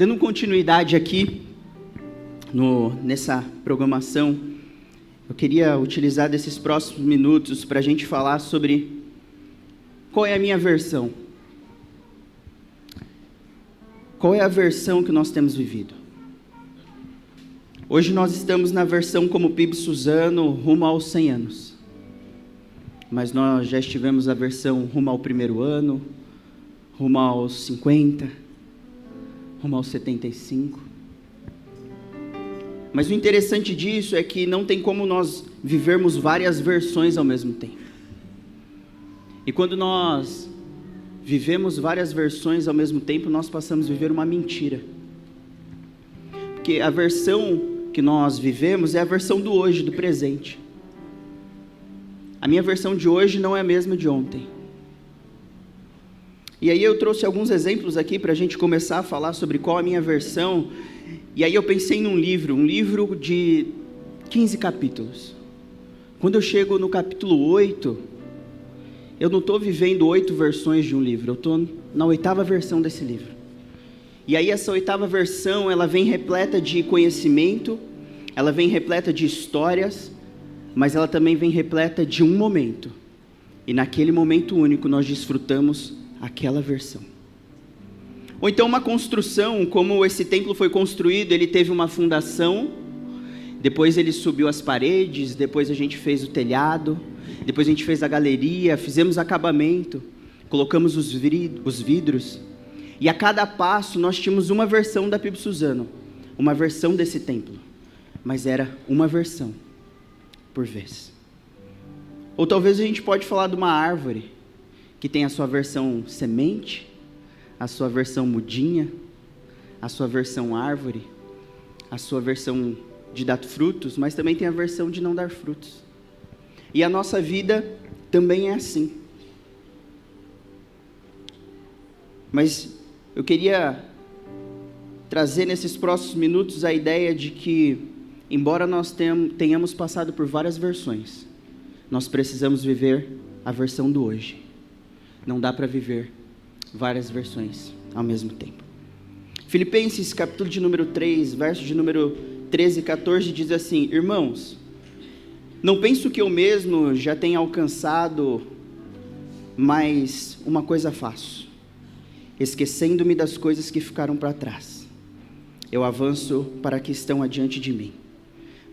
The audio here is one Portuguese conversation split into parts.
Dando continuidade aqui nessa programação, eu queria utilizar desses próximos minutos para a gente falar sobre qual é a minha versão. Qual é a versão que nós temos vivido? Hoje nós estamos na versão como PIB Suzano, rumo aos 100 anos. Mas nós já estivemos na versão rumo ao primeiro ano, rumo aos 50, rumo aos 75. Mas o interessante disso é que não tem como nós vivermos várias versões ao mesmo tempo. E quando nós vivemos várias versões ao mesmo tempo, nós passamos a viver uma mentira. Porque a versão que nós vivemos é a versão do hoje, do presente. A minha versão de hoje não é a mesma de ontem. E aí eu trouxe alguns exemplos aqui para a gente começar a falar sobre qual a minha versão. E aí eu pensei num livro, um livro de 15 capítulos. Quando eu chego no capítulo 8, eu não estou vivendo 8 versões de um livro, eu estou na 8ª versão desse livro. E aí essa 8ª versão, ela vem repleta de conhecimento, ela vem repleta de histórias, mas ela também vem repleta de um momento. E naquele momento único nós desfrutamos aquela versão. Ou então uma construção, como esse templo foi construído, ele teve uma fundação, depois ele subiu as paredes, depois a gente fez o telhado, depois a gente fez a galeria, fizemos acabamento, colocamos os vidros, e a cada passo nós tínhamos uma versão da PIB Suzano, uma versão desse templo, mas era uma versão por vez. Ou talvez a gente pode falar de uma árvore, que tem a sua versão semente, a sua versão mudinha, a sua versão árvore, a sua versão de dar frutos, mas também tem a versão de não dar frutos. E a nossa vida também é assim. Mas eu queria trazer nesses próximos minutos a ideia de que, embora nós tenhamos passado por várias versões, nós precisamos viver a versão do hoje. Não dá para viver várias versões ao mesmo tempo. Filipenses, capítulo de número 3, verso de número 13 e 14, diz assim: Irmãos, não penso que eu mesmo já tenha alcançado, mas uma coisa faço, esquecendo-me das coisas que ficaram para trás. Eu avanço para que estão adiante de mim.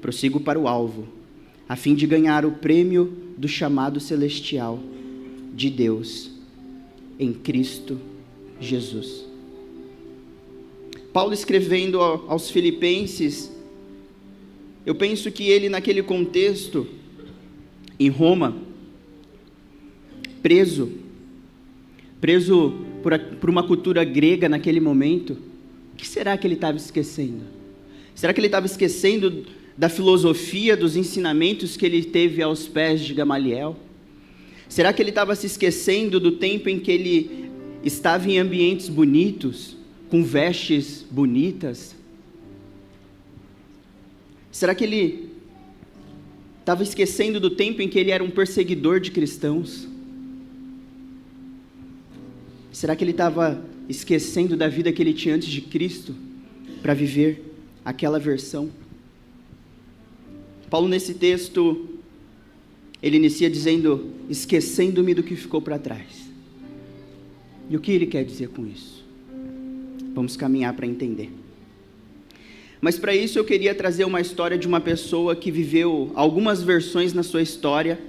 Prossigo para o alvo, a fim de ganhar o prêmio do chamado celestial de Deus em Cristo Jesus. Paulo escrevendo aos Filipenses, eu penso que ele naquele contexto, em Roma, preso por uma cultura grega naquele momento, o que será que ele estava esquecendo? Será que ele estava esquecendo da filosofia, dos ensinamentos que ele teve aos pés de Gamaliel? Será que ele estava se esquecendo do tempo em que ele estava em ambientes bonitos, com vestes bonitas? Será que ele estava esquecendo do tempo em que ele era um perseguidor de cristãos? Será que ele estava esquecendo da vida que ele tinha antes de Cristo para viver aquela versão? Paulo, nesse texto, ele inicia dizendo, esquecendo-me do que ficou para trás. E o que ele quer dizer com isso? Vamos caminhar para entender. Mas para isso eu queria trazer uma história de uma pessoa que viveu algumas versões na sua história,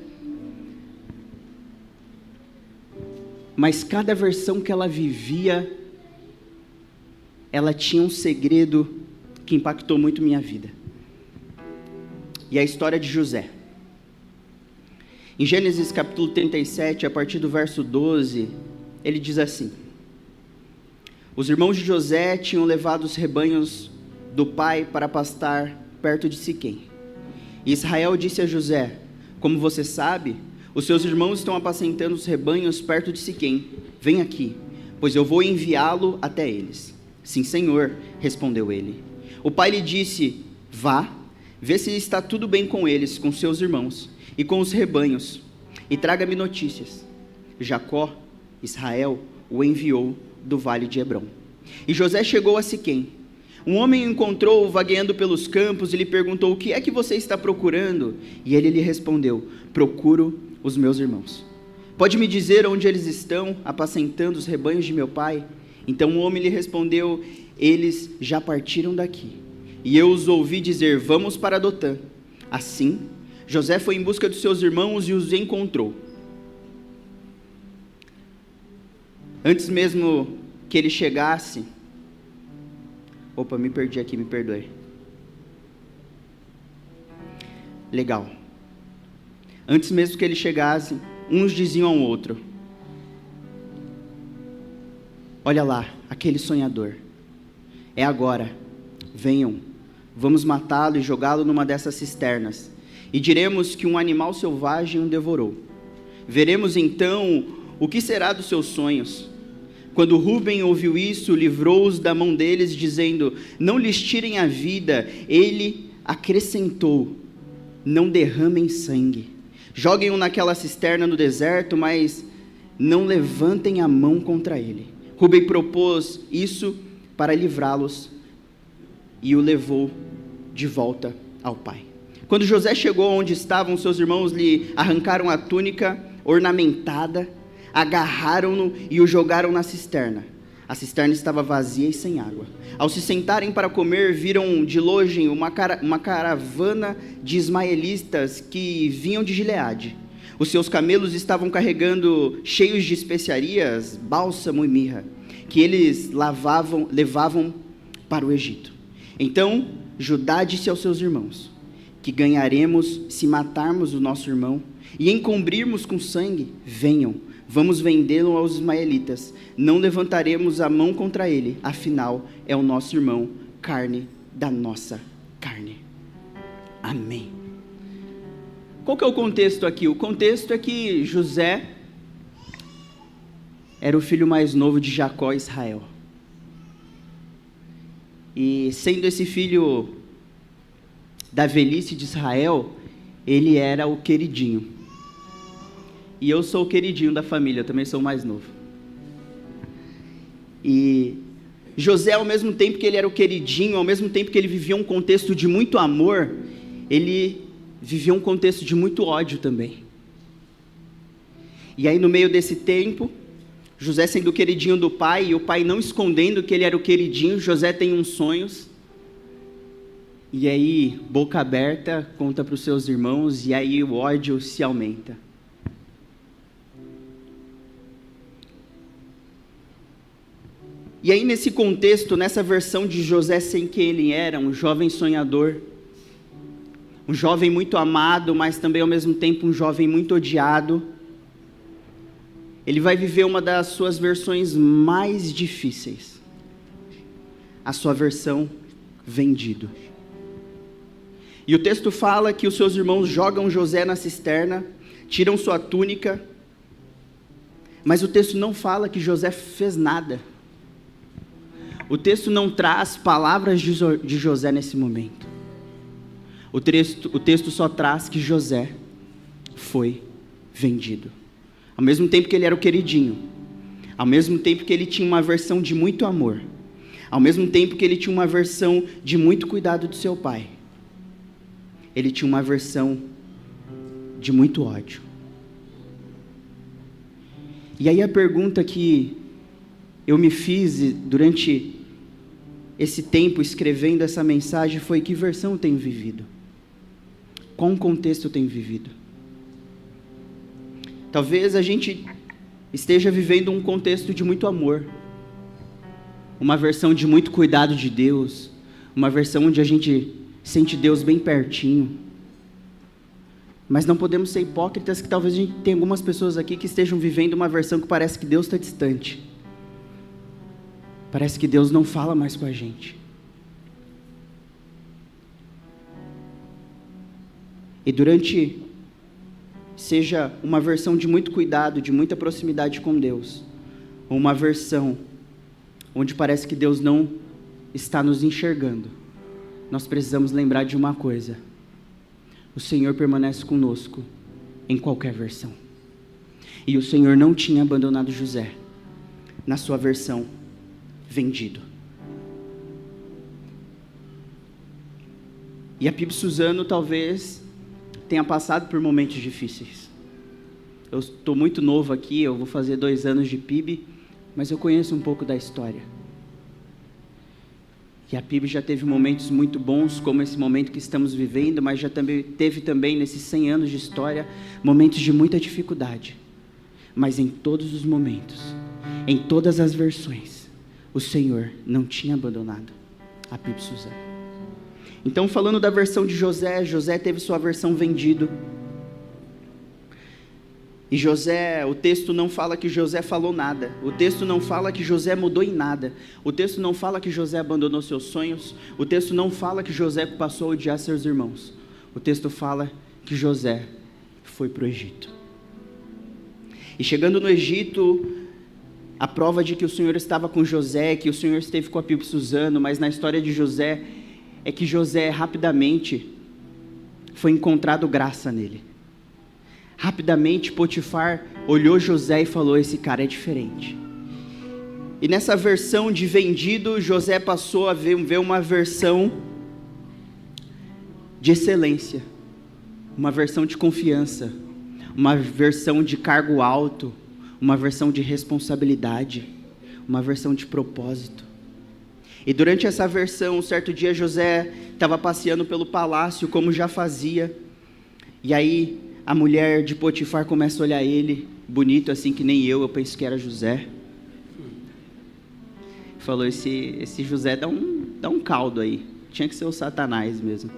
mas cada versão que ela vivia, ela tinha um segredo que impactou muito minha vida. E é a história de José. Em Gênesis capítulo 37, a partir do verso 12, ele diz assim: Os irmãos de José tinham levado os rebanhos do pai para pastar perto de Siquém. E Israel disse a José: Como você sabe, os seus irmãos estão apacentando os rebanhos perto de Siquém. Vem aqui, pois eu vou enviá-lo até eles. Sim, Senhor, respondeu ele. O pai lhe disse: Vá, vê se está tudo bem com eles, com seus irmãos e com os rebanhos, e traga-me notícias. Jacó, Israel, o enviou do vale de Hebrom. E José chegou a Siquém. Um homem o encontrou vagueando pelos campos e lhe perguntou: o que é que você está procurando? E ele lhe respondeu: procuro os meus irmãos. Pode me dizer onde eles estão, apacentando os rebanhos de meu pai? Então o homem lhe respondeu: eles já partiram daqui, e eu os ouvi dizer: vamos para Dotã. Assim, José foi em busca dos seus irmãos e os encontrou. Antes mesmo que ele chegasse... Opa, me perdi aqui, me perdoe. Legal. Antes mesmo que ele chegasse, uns diziam ao outro: olha lá, aquele sonhador. É agora. Venham, vamos matá-lo e jogá-lo numa dessas cisternas. E diremos que um animal selvagem o devorou. Veremos então o que será dos seus sonhos. Quando Rúben ouviu isso, livrou-os da mão deles, dizendo: não lhes tirem a vida. Ele acrescentou: não derramem sangue. Joguem-o naquela cisterna no deserto, mas não levantem a mão contra ele. Rúben propôs isso para livrá-los e o levou de volta ao pai. Quando José chegou onde estavam, seus irmãos lhe arrancaram a túnica ornamentada, agarraram-no e o jogaram na cisterna. A cisterna estava vazia e sem água. Ao se sentarem para comer, viram de longe uma caravana de ismaelitas que vinham de Gileade. Os seus camelos estavam carregando, cheios de especiarias, bálsamo e mirra, que eles levavam para o Egito. Então Judá disse aos seus irmãos: que ganharemos se matarmos o nosso irmão e encobrirmos com sangue? Venham, vamos vendê-lo aos ismaelitas. Não levantaremos a mão contra ele, afinal é o nosso irmão, carne da nossa carne. Amém. Qual que é o contexto aqui? O contexto é que José era o filho mais novo de Jacó e Israel. E sendo esse filho da velhice de Israel, ele era o queridinho. E eu sou o queridinho da família, eu também sou o mais novo. E José, ao mesmo tempo que ele era o queridinho, ao mesmo tempo que ele vivia um contexto de muito amor, ele vivia um contexto de muito ódio também. E aí, no meio desse tempo, José sendo o queridinho do pai, e o pai não escondendo que ele era o queridinho, José tem uns sonhos. E aí, boca aberta, conta para os seus irmãos, e aí o ódio se aumenta. E aí, nesse contexto, nessa versão de José sem quem ele era, um jovem sonhador, um jovem muito amado, mas também ao mesmo tempo um jovem muito odiado, ele vai viver uma das suas versões mais difíceis, a sua versão vendido. E o texto fala que os seus irmãos jogam José na cisterna, tiram sua túnica, mas o texto não fala que José fez nada. O texto não traz palavras de José nesse momento. O texto só traz que José foi vendido. Ao mesmo tempo que ele era o queridinho, ao mesmo tempo que ele tinha uma versão de muito amor, ao mesmo tempo que ele tinha uma versão de muito cuidado do seu pai, ele tinha uma versão de muito ódio. E aí a pergunta que eu me fiz durante esse tempo escrevendo essa mensagem foi: que versão eu tenho vivido? Qual contexto eu tenho vivido? Talvez a gente esteja vivendo um contexto de muito amor, uma versão de muito cuidado de Deus, uma versão onde a gente sente Deus bem pertinho. Mas não podemos ser hipócritas, que talvez a gente tenha algumas pessoas aqui que estejam vivendo uma versão que parece que Deus está distante. Parece que Deus não fala mais com a gente. E durante, seja uma versão de muito cuidado, de muita proximidade com Deus, ou uma versão onde parece que Deus não está nos enxergando, nós precisamos lembrar de uma coisa: o Senhor permanece conosco em qualquer versão. E o Senhor não tinha abandonado José na sua versão vendido. E a PIB Suzano talvez tenha passado por momentos difíceis. Eu estou muito novo aqui, eu vou fazer 2 anos de PIB, mas eu conheço um pouco da história. E a PIB já teve momentos muito bons, como esse momento que estamos vivendo, mas já teve também, nesses 100 anos de história, momentos de muita dificuldade. Mas em todos os momentos, em todas as versões, o Senhor não tinha abandonado a PIB Suzano. Então, falando da versão de José, José teve sua versão vendido. E José, o texto não fala que José falou nada. O texto não fala que José mudou em nada. O texto não fala que José abandonou seus sonhos. O texto não fala que José passou a odiar seus irmãos. O texto fala que José foi para o Egito. E chegando no Egito, a prova de que o Senhor estava com José, que o Senhor esteve com a PIB Suzano, mas na história de José, é que José rapidamente foi encontrado graça nele. Rapidamente Potifar olhou José e falou: esse cara é diferente. E nessa versão de vendido, José passou a ver uma versão de excelência, uma versão de confiança, uma versão de cargo alto, uma versão de responsabilidade, uma versão de propósito. E durante essa versão, um certo dia José estava passeando pelo palácio, como já fazia, e aí a mulher de Potifar começa a olhar ele, bonito assim que nem eu penso que era José. Falou, esse José dá um caldo aí, tinha que ser o Satanás mesmo.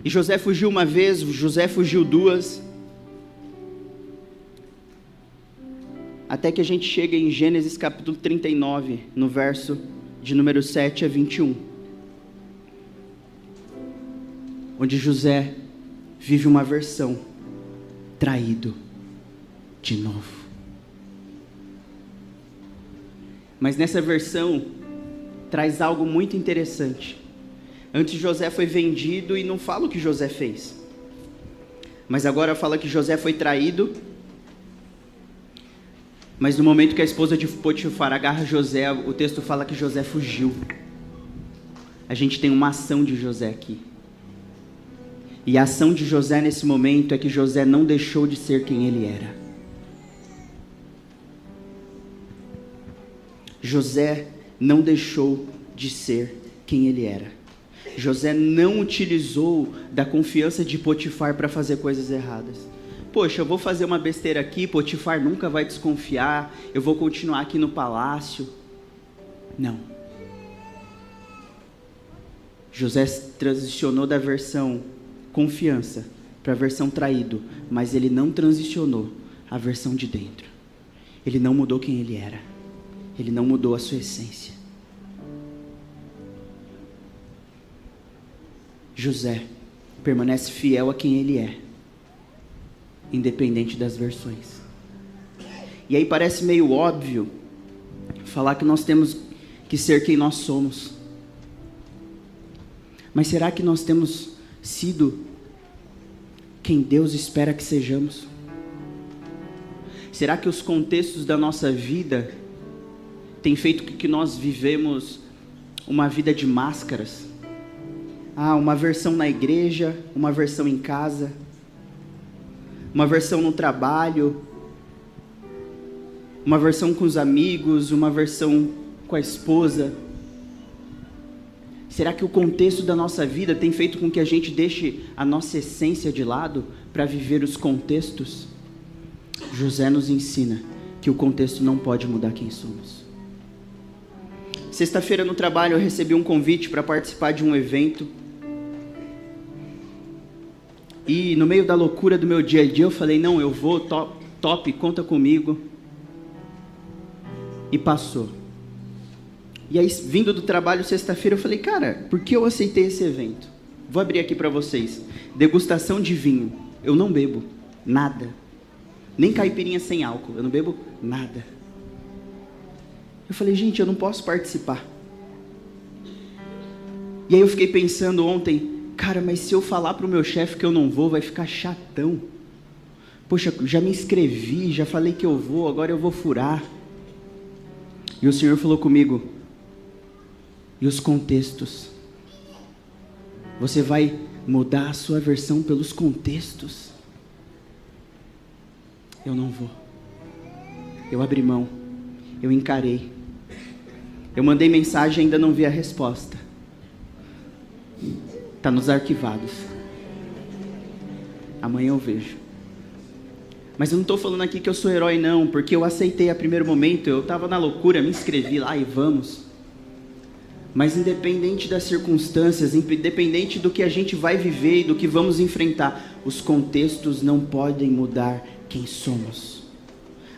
E José fugiu uma vez, José fugiu 2, até que a gente chega em Gênesis capítulo 39, no verso de número 7 a 21, onde José vive uma versão traído de novo. Mas nessa versão traz algo muito interessante. Antes José foi vendido e não fala o que José fez, mas agora fala que José foi traído. Mas no momento que a esposa de Potifar agarra José, o texto fala que José fugiu. A gente tem uma ação de José aqui. E a ação de José nesse momento é que José não deixou de ser quem ele era. José não deixou de ser quem ele era. José não utilizou da confiança de Potifar para fazer coisas erradas. Poxa, eu vou fazer uma besteira aqui, Potifar nunca vai desconfiar, eu vou continuar aqui no palácio. Não. José transicionou da versão confiança para a versão traído, mas ele não transicionou a versão de dentro. Ele não mudou quem ele era. Ele não mudou a sua essência. José permanece fiel a quem ele é, independente das versões. E aí parece meio óbvio falar que nós temos que ser quem nós somos. Mas será que nós temos sido quem Deus espera que sejamos? Será que os contextos da nossa vida têm feito com que nós vivemos uma vida de máscaras? Uma versão na igreja, uma versão em casa, uma versão no trabalho, uma versão com os amigos, uma versão com a esposa. Será que o contexto da nossa vida tem feito com que a gente deixe a nossa essência de lado para viver os contextos? José nos ensina que o contexto não pode mudar quem somos. Sexta-feira no trabalho eu recebi um convite para participar de um evento. E no meio da loucura do meu dia a dia eu falei, não, eu vou, top, conta comigo. E passou. E aí, vindo do trabalho sexta-feira, eu falei, cara, por que eu aceitei esse evento? Vou abrir aqui para vocês. Degustação de vinho. Eu não bebo nada. Nem caipirinha sem álcool. Eu não bebo nada. Eu falei, gente, eu não posso participar. E aí eu fiquei pensando ontem, cara, mas se eu falar para o meu chefe que eu não vou, vai ficar chatão. Poxa, já me inscrevi, já falei que eu vou, agora eu vou furar. E o Senhor falou comigo, e os contextos? Você vai mudar a sua versão pelos contextos? Eu não vou. Eu abri mão. Eu encarei. Eu mandei mensagem e ainda não vi a resposta. Está nos arquivados. Amanhã eu vejo. Mas eu não estou falando aqui que eu sou herói não, porque eu aceitei a primeiro momento, eu estava na loucura, me inscrevi lá e vamos. Mas independente das circunstâncias, independente do que a gente vai viver e do que vamos enfrentar, os contextos não podem mudar quem somos.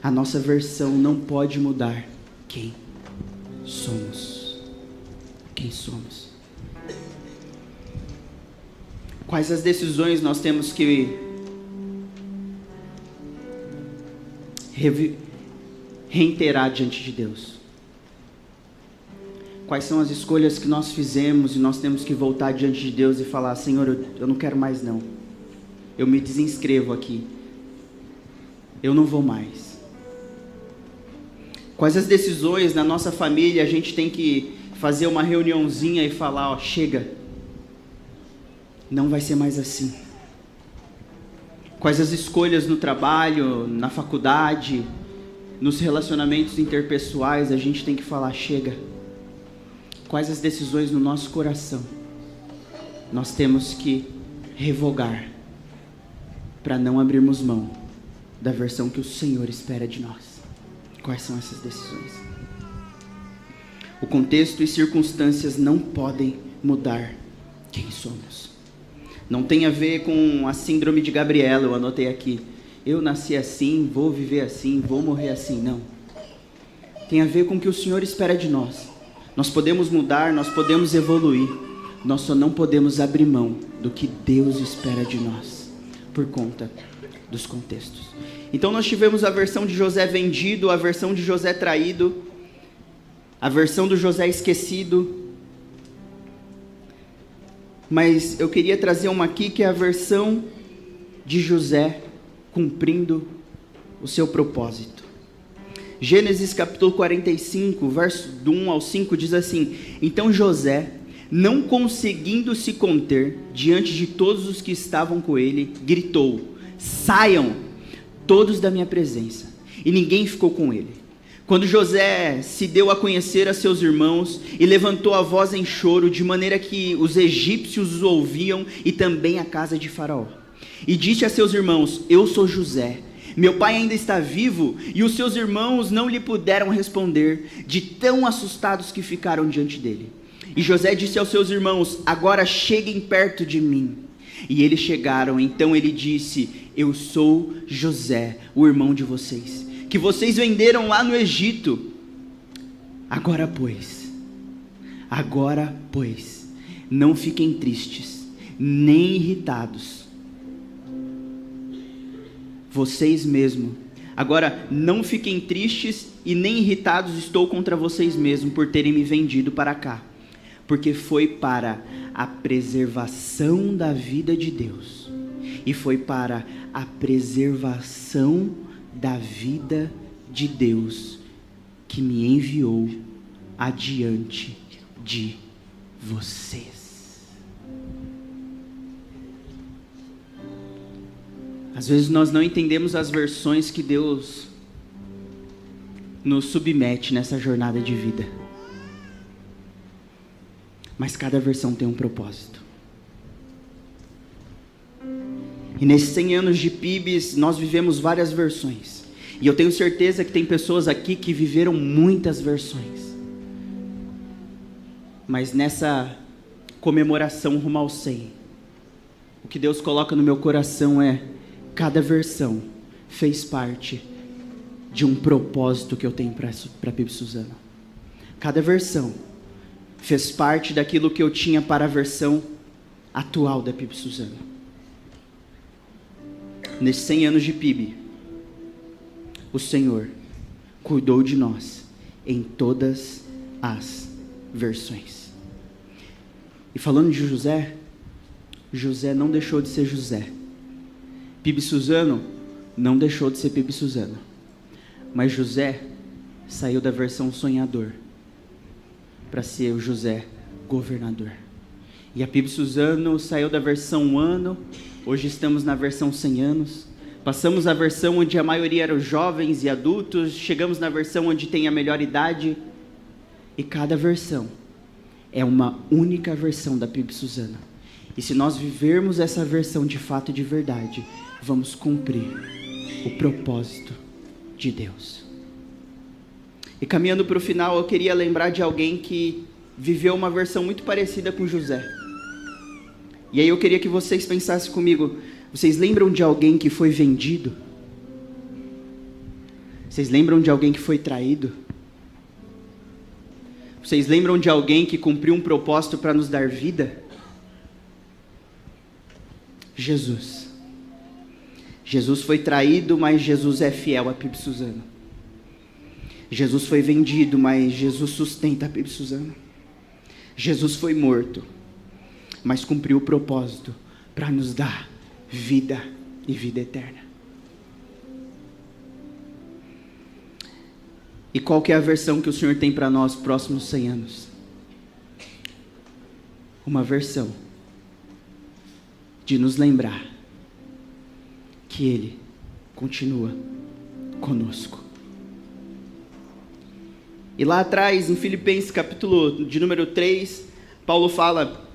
A nossa versão não pode mudar quem somos. Quem somos. Quais as decisões nós temos que reiterar diante de Deus? Quais são as escolhas que nós fizemos e nós temos que voltar diante de Deus e falar, Senhor, eu não quero mais não. Eu me desinscrevo aqui. Eu não vou mais. Quais as decisões na nossa família a gente tem que fazer uma reuniãozinha e falar, ó, chega. Não vai ser mais assim. Quais as escolhas no trabalho, na faculdade, nos relacionamentos interpessoais a gente tem que falar, chega. Quais as decisões no nosso coração nós temos que revogar para não abrirmos mão da versão que o Senhor espera de nós? Quais são essas decisões? O contexto e circunstâncias não podem mudar quem somos. Não tem a ver com a síndrome de Gabriela, eu anotei aqui. Eu nasci assim, vou viver assim, vou morrer assim. Não. Tem a ver com o que o Senhor espera de nós. Nós podemos mudar, nós podemos evoluir. Nós só não podemos abrir mão do que Deus espera de nós, por conta dos contextos. Então nós tivemos a versão de José vendido, a versão de José traído, a versão do José esquecido. Mas eu queria trazer uma aqui que é a versão de José cumprindo o seu propósito. Gênesis capítulo 45, verso do 1 ao 5 diz assim: Então José, não conseguindo se conter diante de todos os que estavam com ele, gritou: Saiam todos da minha presença. E ninguém ficou com ele. Quando José se deu a conhecer a seus irmãos e levantou a voz em choro, de maneira que os egípcios os ouviam e também a casa de Faraó. E disse a seus irmãos: Eu sou José. Meu pai ainda está vivo? E os seus irmãos não lhe puderam responder, de tão assustados que ficaram diante dele. E José disse aos seus irmãos: Agora cheguem perto de mim. E eles chegaram. Então ele disse: Eu sou José, o irmão de vocês, que vocês venderam lá no Egito. Agora pois, não fiquem tristes, nem irritados. Vocês mesmos. Agora, não fiquem tristes e nem irritados estou contra vocês mesmos por terem me vendido para cá. Porque foi para a preservação da vida de Deus. E foi para a preservação da vida de Deus que me enviou adiante de vocês. Às vezes nós não entendemos as versões que Deus nos submete nessa jornada de vida. Mas cada versão tem um propósito. E nesses 100 anos de PIBs, nós vivemos várias versões. E eu tenho certeza que tem pessoas aqui que viveram muitas versões. Mas nessa comemoração rumo ao 100, o que Deus coloca no meu coração é: cada versão fez parte de um propósito que eu tenho para PIB Suzano. Cada versão fez parte daquilo que eu tinha para a versão atual da PIB Suzano. Nesses 100 anos de PIB, o Senhor cuidou de nós em todas as versões. E falando de José, José não deixou de ser José. PIB Suzano não deixou de ser PIB Suzano. Mas José saiu da versão sonhador para ser o José governador. E a PIB Suzano saiu da versão 1 ano, hoje estamos na versão 100 anos. Passamos a versão onde a maioria eram jovens e adultos, chegamos na versão onde tem a melhor idade. E cada versão é uma única versão da PIB Suzano. E se nós vivermos essa versão de fato e de verdade, vamos cumprir o propósito de Deus. E caminhando para o final, eu queria lembrar de alguém que viveu uma versão muito parecida com José. E aí eu queria que vocês pensassem comigo, vocês lembram de alguém que foi vendido? Vocês lembram de alguém que foi traído? Vocês lembram de alguém que cumpriu um propósito para nos dar vida? Jesus. Jesus foi traído, mas Jesus é fiel a PIB Suzano. Jesus foi vendido, mas Jesus sustenta a PIB Suzano. Jesus foi morto, mas cumpriu o propósito para nos dar vida e vida eterna. E qual que é a versão que o Senhor tem para nós nos próximos 100 anos? Uma versão de nos lembrar que Ele continua conosco. E lá atrás, em Filipenses capítulo de número 3, Paulo fala: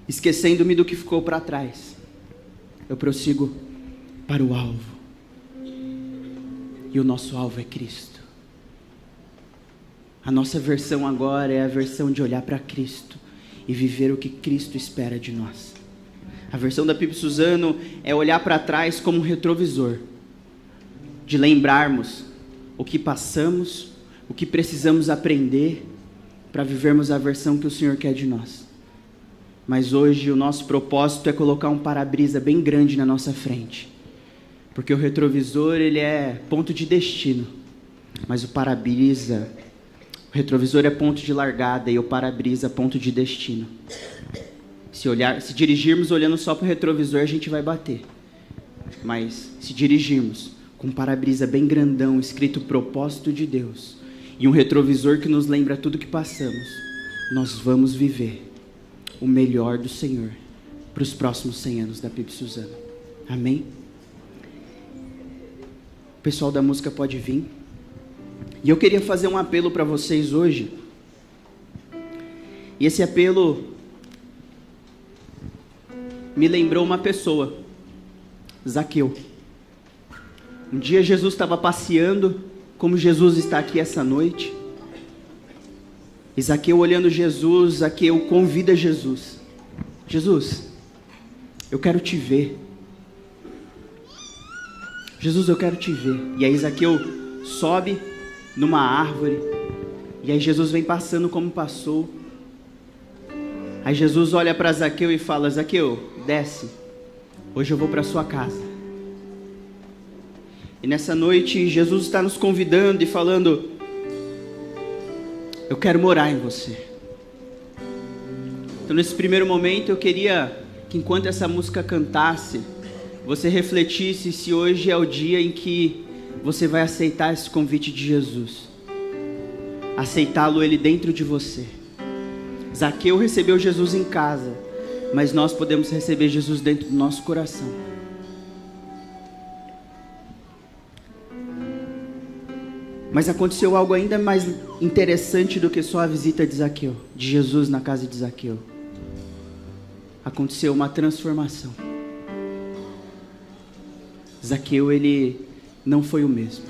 esquecendo-me do que ficou para trás, eu prossigo para o alvo. E o nosso alvo é Cristo. A nossa versão agora é a versão de olhar para Cristo e viver o que Cristo espera de nós. A versão da PIB Suzano é olhar para trás como um retrovisor, de lembrarmos o que passamos, o que precisamos aprender para vivermos a versão que o Senhor quer de nós. Mas hoje o nosso propósito é colocar um para-brisa bem grande na nossa frente, porque o retrovisor ele é ponto de destino, mas o retrovisor é ponto de largada e o para-brisa ponto de destino. Se dirigirmos olhando só para o retrovisor, a gente vai bater. Mas se dirigirmos com um para-brisa bem grandão, escrito propósito de Deus, e um retrovisor que nos lembra tudo que passamos, nós vamos viver o melhor do Senhor para os próximos 100 anos da PIB Suzano. Amém? O pessoal da música pode vir. E eu queria fazer um apelo para vocês hoje. E esse apelo me lembrou uma pessoa, Zaqueu. Um dia Jesus estava passeando, como Jesus está aqui essa noite. E Zaqueu olhando Jesus, Zaqueu convida Jesus. Jesus, eu quero te ver. Jesus, eu quero te ver. E aí Zaqueu sobe numa árvore. E aí Jesus vem passando como passou. Aí Jesus olha para Zaqueu e fala: Zaqueu, desce. Hoje eu vou para sua casa. E nessa noite Jesus está nos convidando e falando: eu quero morar em você. Então nesse primeiro momento eu queria que enquanto essa música cantasse, você refletisse se hoje é o dia em que você vai aceitar esse convite de Jesus. Aceitá-lo ele dentro de você. Zaqueu recebeu Jesus em casa, mas nós podemos receber Jesus dentro do nosso coração. Mas aconteceu algo ainda mais interessante do que só a visita de Zaqueu, de Jesus na casa de Zaqueu. Aconteceu uma transformação. Zaqueu, ele não foi o mesmo.